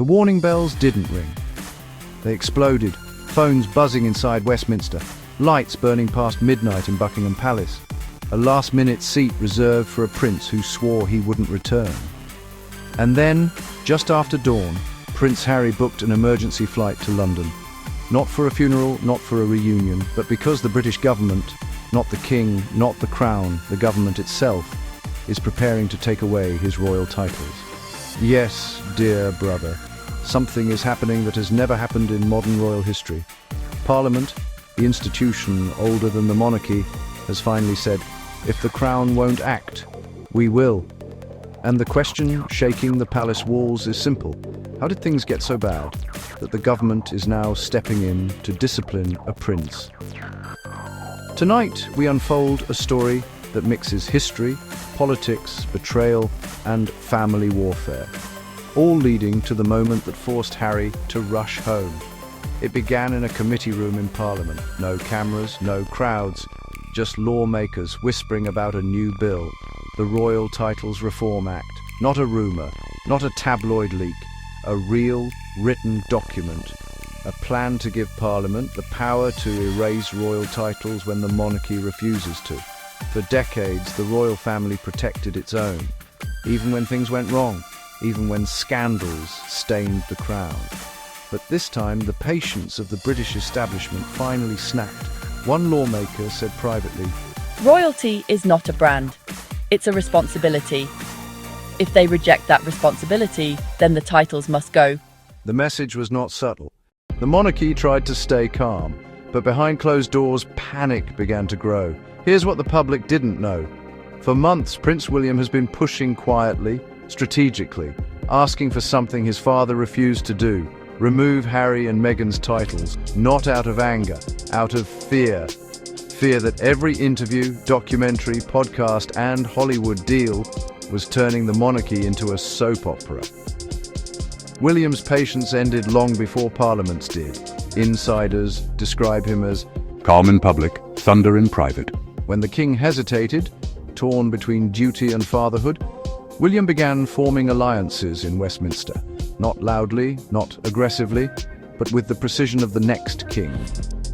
The warning bells didn't ring. They exploded, phones buzzing inside Westminster, lights burning past midnight in Buckingham Palace, a last-minute seat reserved for a prince who swore he wouldn't return. And then, just after dawn, Prince Harry booked an emergency flight to London. Not for a funeral, not for a reunion, but because the British government, not the king, not the crown, the government itself, is preparing to take away his royal titles. Yes, dear brother, something is happening that has never happened in modern royal history. Parliament, the institution older than the monarchy, has finally said, if the crown won't act, we will. And the question shaking the palace walls is simple. How did things get so bad that the government is now stepping in to discipline a prince? Tonight, we unfold a story that mixes history, politics, betrayal, and family warfare, all leading to the moment that forced Harry to rush home. It began in a committee room in Parliament. No cameras, no crowds, just lawmakers whispering about a new bill, the Royal Titles Reform Act. Not a rumour, not a tabloid leak, a real, written document. A plan to give Parliament the power to erase royal titles when the monarchy refuses to. For decades, the royal family protected its own, even when things went wrong, even when scandals stained the crown. But this time, the patience of the British establishment finally snapped. One lawmaker said privately, "Royalty is not a brand. It's a responsibility. If they reject that responsibility, then the titles must go." The message was not subtle. The monarchy tried to stay calm, but behind closed doors, panic began to grow. Here's what the public didn't know. For months, Prince William has been pushing quietly, strategically, asking for something his father refused to do: remove Harry and Meghan's titles, not out of anger, out of fear. Fear that every interview, documentary, podcast, and Hollywood deal was turning the monarchy into a soap opera. William's patience ended long before Parliament's did. Insiders describe him as calm in public, thunder in private. When the king hesitated, torn between duty and fatherhood, William began forming alliances in Westminster. Not loudly, not aggressively, but with the precision of the next king.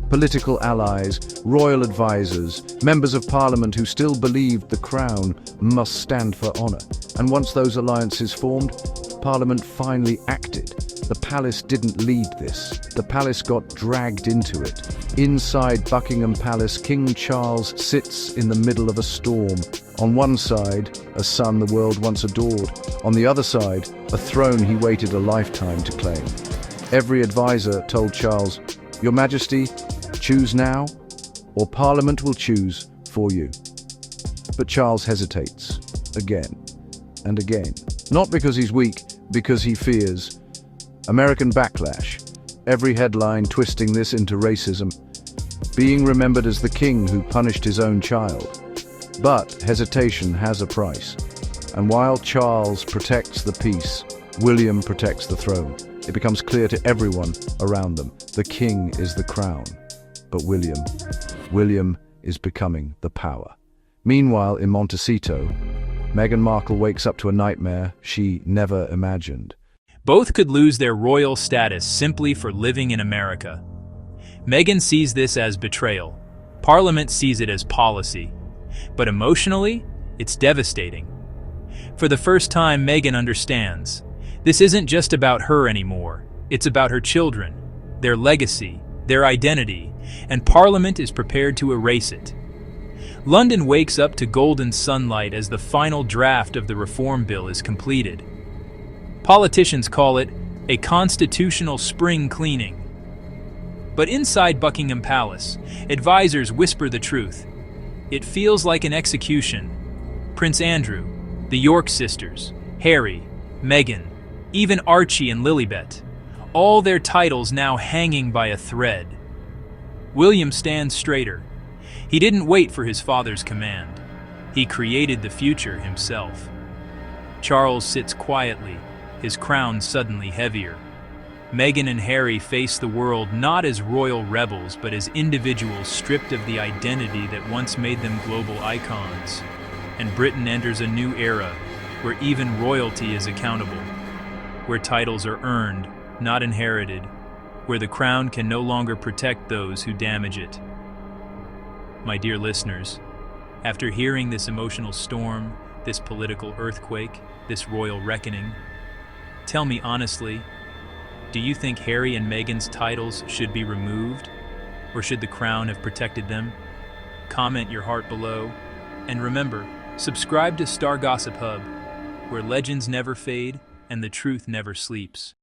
Political allies, royal advisors, members of Parliament who still believed the crown must stand for honour. And once those alliances formed, Parliament finally acted. The palace didn't lead this. The palace got dragged into it. Inside Buckingham Palace, King Charles sits in the middle of a storm. On one side, a son the world once adored. On the other side, a throne he waited a lifetime to claim. Every advisor told Charles, "Your Majesty, choose now, or Parliament will choose for you." But Charles hesitates, again and again. Not because he's weak, because he fears American backlash. Every headline twisting this into racism. Being remembered as the king who punished his own child. But hesitation has a price. And while Charles protects the peace, William protects the throne. It becomes clear to everyone around them. The king is the crown. But William is becoming the power. Meanwhile, in Montecito, Meghan Markle wakes up to a nightmare she never imagined. Both could lose their royal status simply for living in America. Meghan sees this as betrayal. Parliament sees it as policy. But emotionally, it's devastating. For the first time, Meghan understands. This isn't just about her anymore. It's about her children, their legacy, their identity, and Parliament is prepared to erase it. London wakes up to golden sunlight as the final draft of the reform bill is completed. Politicians call it a constitutional spring cleaning. But inside Buckingham Palace, advisors whisper the truth. It feels like an execution. Prince Andrew, the York sisters, Harry, Meghan, even Archie and Lilibet, all their titles now hanging by a thread. William stands straighter. He didn't wait for his father's command. He created the future himself. Charles sits quietly, his crown suddenly heavier. Meghan and Harry face the world not as royal rebels, but as individuals stripped of the identity that once made them global icons. And Britain enters a new era, where even royalty is accountable. where titles are earned, not inherited, where the crown can no longer protect those who damage it. My dear listeners, after hearing this emotional storm, this political earthquake, this royal reckoning, tell me honestly, do you think Harry and Meghan's titles should be removed? Or should the crown have protected them? Comment your heart below. And remember, subscribe to Star Gossip Hub, where legends never fade and the truth never sleeps.